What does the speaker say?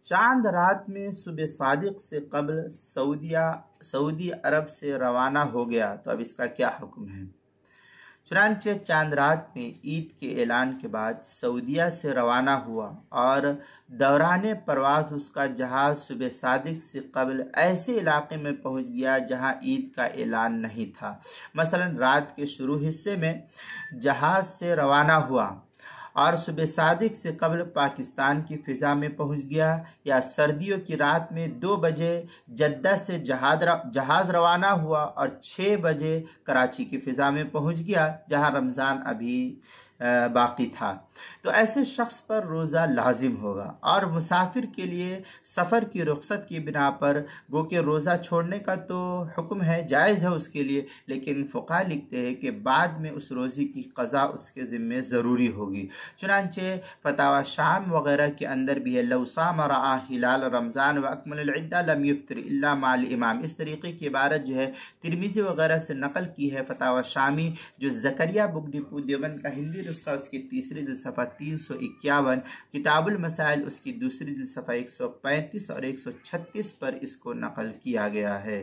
चांद रात में सुबह सादिक से कबल सऊदी अरब से रवाना हो गया तो अब इसका क्या हुक्म है। चुनांचे चांद रात में ईद के ऐलान के बाद सऊदीया से रवाना हुआ और दौरान परवाज उसका जहाज सुबह सादिक से कबल ऐसे इलाके में पहुंच गया जहां ईद का ऐलान नहीं था। मसलन रात के शुरू हिस्से में जहाज से रवाना हुआ और सुबह सादिक से कबल पाकिस्तान की फ़िज़ा में पहुंच गया, या सर्दियों की रात में 2 बजे जद्दा से जहाज़ रवाना हुआ और 6 बजे कराची की फ़िज़ा में पहुंच गया जहां रमज़ान अभी बाकी था। तो ऐसे शख्स पर रोज़ा लाजिम होगा और मुसाफिर के लिए सफ़र की रुख्सत की बिना पर गो के रोज़ा छोड़ने का तो हुक्म है, जायज़ है उसके लिए, लेकिन फ़ुक़हा लिखते हैं कि बाद में उस रोज़े की क़ज़ा उसके ज़िम्मे ज़रूरी होगी। चुनांचे फतावा शाम वग़ैरह के अंदर भी है, लौ साम रआ हिलाल रमज़ान व अकमल इद्दा लम युफ्तिर इल्ला माल इमाम। इस तरीके की इबारत जो है तिरमिज़ी वग़ैरह से नकल की है फतावा शामी, जो ज़करिया बुक डिपो देवबंद का हिंदी नुस्खा उसकी तीसरी जिल्द 351, किताबुल मसाइल उसकी दूसरी जिल्द 135 और 136 पर इसको नकल किया गया है।